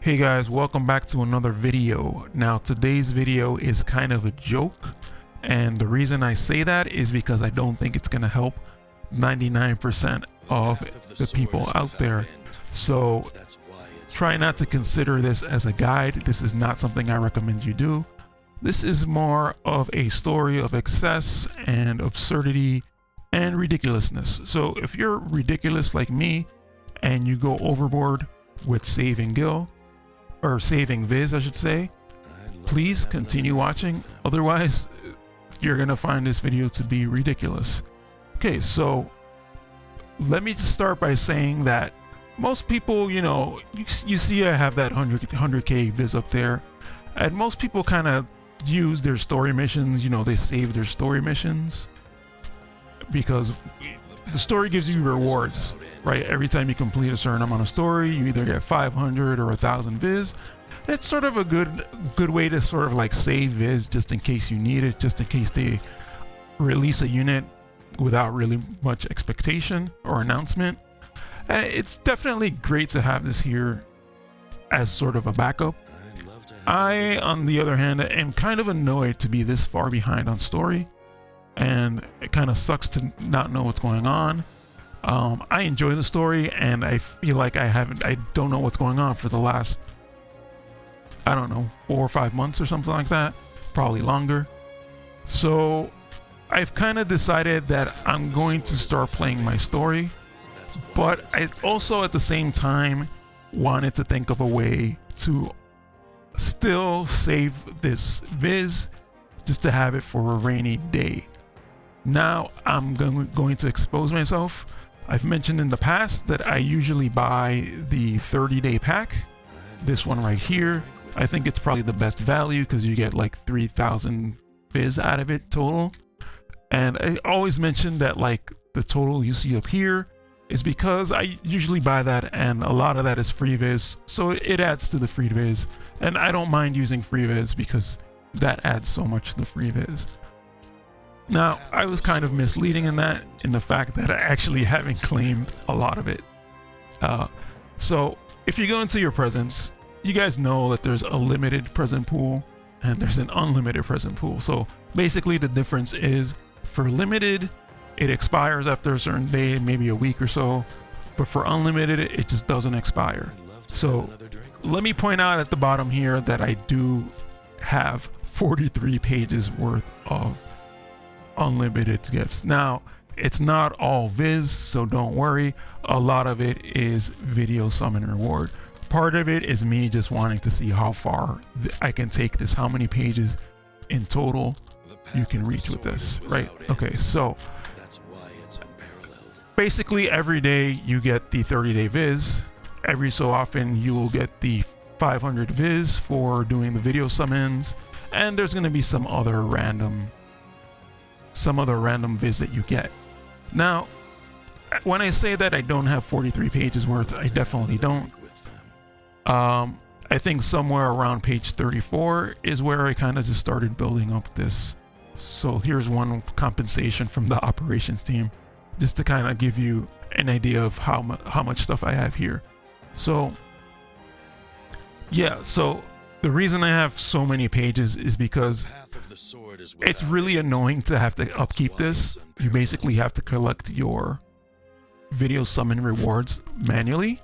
Hey guys, welcome back to another video. Now today's video is kind of a joke, and the reason I say that is because I don't think it's gonna help 99% of the people out there. So try not to consider this as a guide. This is not something I recommend you do. This is more of a story of excess and absurdity and ridiculousness. So if you're ridiculous like me and you go overboard with saving Viz, I should say, please continue watching. Otherwise, you're gonna find this video to be ridiculous. Okay, so let me just start by saying that most people, you see I have that 100k Viz up there, and most people kind of use their story missions. They save their story missions because the story gives you rewards, right? Every time you complete a certain amount of story, you either get 500 or 1,000 Viz. It's sort of a good way to sort of like save Viz just in case you need it, just in case they release a unit without really much expectation or announcement. And it's definitely great to have this here as sort of a backup. I, on the other hand, am kind of annoyed to be this far behind on story, and it kind of sucks to not know what's going on. I enjoy the story, and I feel like I don't know what's going on for the last, I don't know, 4 or 5 months or something like that, probably longer. So I've kind of decided that I'm going to start playing my story, but I also at the same time wanted to think of a way to still save this Viz, just to have it for a rainy day. Now I'm going to expose myself. I've mentioned in the past that I usually buy the 30-day pack. This one right here, I think it's probably the best value because you get like 3,000 Viz out of it total. And I always mention that like the total you see up here is because I usually buy that, and a lot of that is free Viz, so it adds to the free Viz. And I don't mind using free Viz because that adds so much to the free Viz. Now, I was kind of misleading in the fact that I actually haven't claimed a lot of it. So if you go into your presents, you guys know that there's a limited present pool and there's an unlimited present pool. So basically the difference is for limited, it expires after a certain day, maybe a week or so, but for unlimited, it just doesn't expire. So let me point out at the bottom here that I do have 43 pages worth of unlimited gifts. Now, it's not all Viz, so don't worry. A lot of it is video summon reward. Part of it is me just wanting to see how far I can take this, how many pages in total you can reach with this, right? Okay, so basically every day you get the 30-day Viz. Every so often you will get the 500 Viz for doing the video summons, and there's going to be some other random Viz that you get. Now, when I say that I don't have 43 pages worth, I definitely don't. I think somewhere around page 34 is where I kind of just started building up this. So here's one compensation from the operations team, just to kind of give you an idea of how much stuff I have here. So yeah, so the reason I have so many pages is because it's really annoying to have to upkeep this. You basically have to collect your video summon rewards manually.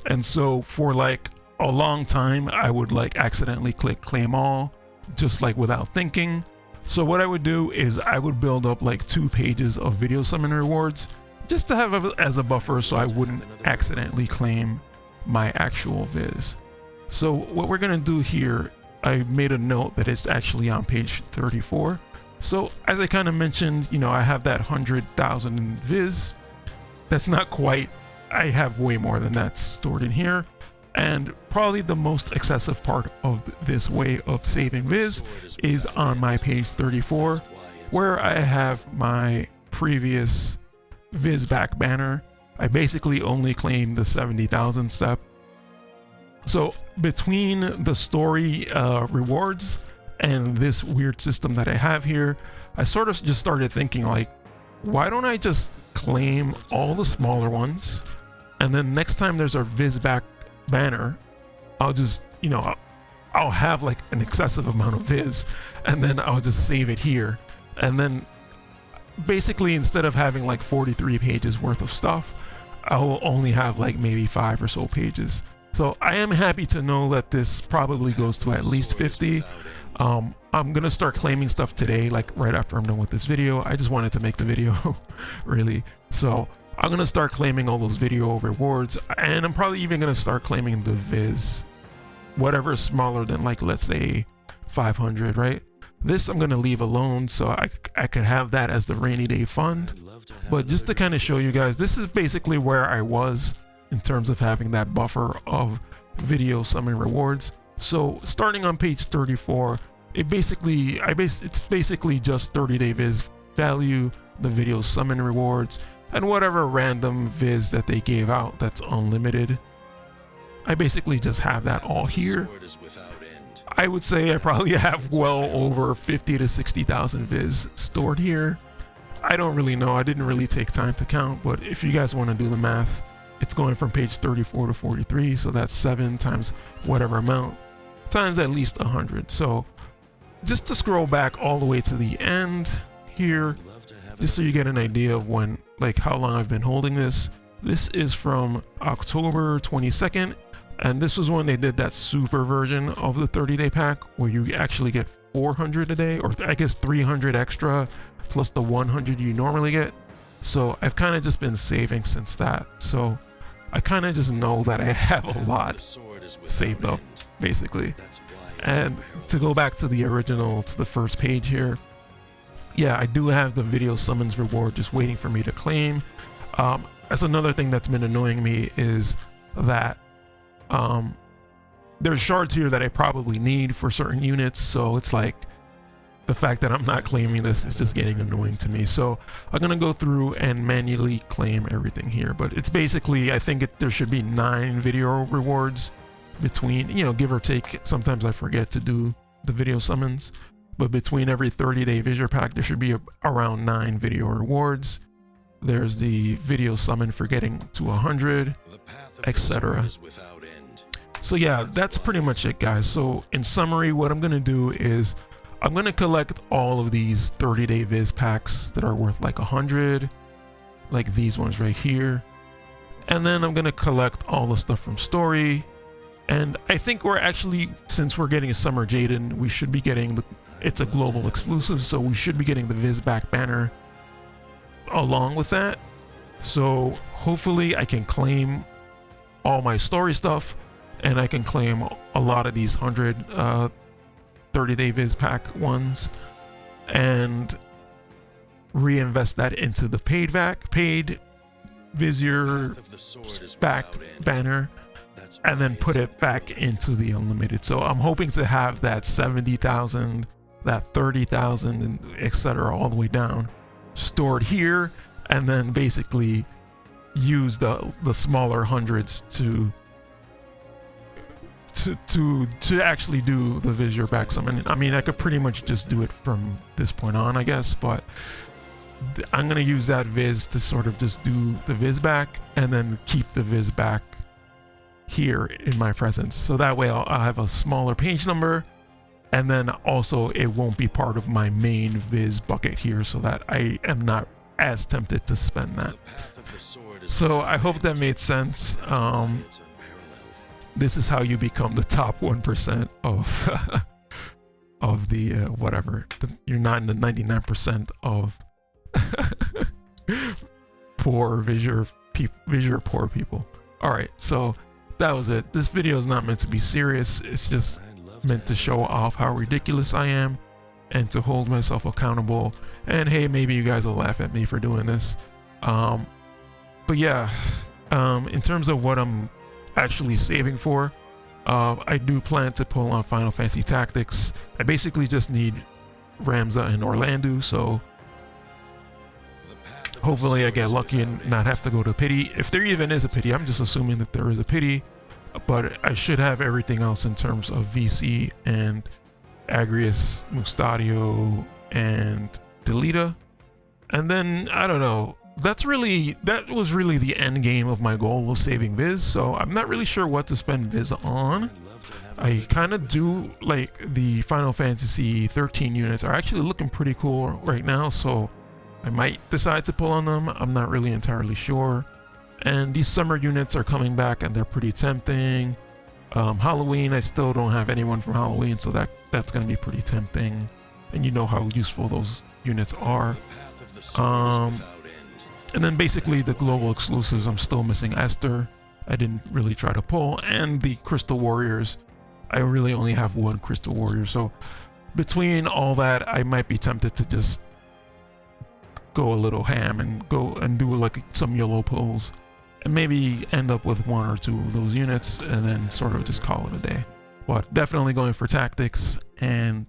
And so for like a long time, I would like accidentally click claim all, just like without thinking. So what I would do is I would build up like 2 pages of video summon rewards just to have as a buffer so I wouldn't accidentally claim my actual Viz. So what we're gonna do here, I made a note that it's actually on page 34. So as I kind of mentioned, I have that 100,000 Viz. That's not quite, I have way more than that stored in here. And probably the most excessive part of this way of saving Viz is on my page 34, where I have my previous Viz back banner. I basically only claimed the 70,000 step. So between the story rewards and this weird system that I have here, I sort of just started thinking like, why don't I just claim all the smaller ones, and then next time there's a Viz back banner, I'll just, you know, I'll have like an excessive amount of viz, and then I'll just save it here. And then basically, instead of having like 43 pages worth of stuff, I will only have like maybe 5 or so pages. So I am happy to know that this probably goes to at least 50. I'm gonna start claiming stuff today, like right after I'm done with this video. I just wanted to make the video, really. So I'm gonna start claiming all those video rewards, and I'm probably even gonna start claiming the viz, whatever is smaller than, like, let's say 500, right? This I'm gonna leave alone, so I could have that as the rainy day fund. But just to kind of show you guys, this is basically where I was in terms of having that buffer of video summon rewards. So starting on page 34, it's basically just 30-day viz value, the video summon rewards, and whatever random viz that they gave out that's unlimited. I basically just have that all here. I would say I probably have well over 50 to 60,000 viz stored here. I don't really know. I didn't really take time to count, but if you guys want to do the math, it's going from page 34 to 43, so that's 7 times whatever amount times at least 100. So just to scroll back all the way to the end here, just so you get an idea of when, like, how long I've been holding this. This is from October 22nd, and this was when they did that super version of the 30-day pack where you actually get 400 a day, or I guess 300 extra plus the 100 you normally get. So I've kind of just been saving since that. So I kind of just know that I have a lot saved up, basically. And to go back to the original, to the first page here, yeah, I do have the video summons reward just waiting for me to claim. That's another thing that's been annoying me, is that there's shards here that I probably need for certain units, so it's like the fact that I'm not claiming this is just getting annoying to me. So I'm gonna go through and manually claim everything here, but it's basically, I think there should be 9 video rewards between, you know, give or take. Sometimes I forget to do the video summons, but between every 30-day Visiore pack there should be around 9 video rewards. There's the video summon for getting to 100, etc. So yeah, that's pretty much it, guys. So in summary, what I'm gonna do is I'm gonna collect all of these 30-day viz packs that are worth like 100, like these ones right here, and then I'm gonna collect all the stuff from story. And I think we're actually, since we're getting a Summer Jaden, we should be getting it's a global exclusive, so we should be getting the viz back banner along with that. So hopefully I can claim all my story stuff, and I can claim a lot of these 100 30-day viz pack ones and reinvest that into the paid Visiore back banner, and then put it back into the unlimited. So I'm hoping to have that 70,000, that 30,000, and etc. all the way down stored here, and then basically use the smaller hundreds to actually do the Visiore back summon. I mean, I could pretty much just do it from this point on, I guess, but I'm gonna use that viz to sort of just do the viz back, and then keep the viz back here in my presence, so that way I'll have a smaller page number, and then also it won't be part of my main viz bucket here, so that I am not as tempted to spend that. So I hope that made sense. This is how you become the top 1% of of the whatever. You're not in the 99% of poor Visiore poor people. All right, so that was it. This video is not meant to be serious. It's just meant to show off how ridiculous I am and to hold myself accountable. And hey, maybe you guys will laugh at me for doing this. But yeah, in terms of what I'm actually saving for, I do plan to pull on Final Fantasy Tactics. I basically just need Ramza and Orlando, so hopefully I get lucky and not have to go to pity. If there even is a pity, I'm just assuming that there is a pity, but I should have everything else in terms of VC and Agrius, Mustadio, and Delita. And then, I don't know, that was really the end game of my goal of saving Viz. So I'm not really sure what to spend Viz on. I kind of do like the Final Fantasy 13 units are actually looking pretty cool right now, so I might decide to pull on them. I'm not really entirely sure. And these summer units are coming back and they're pretty tempting. Halloween, I still don't have anyone from Halloween, so that's going to be pretty tempting. And you know how useful those units are. And then basically the global exclusives, I'm still missing Esther. I didn't really try to pull. And the Crystal Warriors, I really only have one Crystal Warrior. So between all that, I might be tempted to just go a little ham and go and do like some YOLO pulls. And maybe end up with one or two of those units and then sort of just call it a day. But definitely going for tactics. And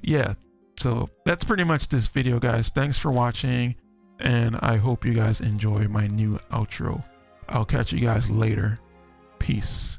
yeah, so that's pretty much this video, guys. Thanks for watching. And I hope you guys enjoy my new outro. I'll catch you guys later. Peace.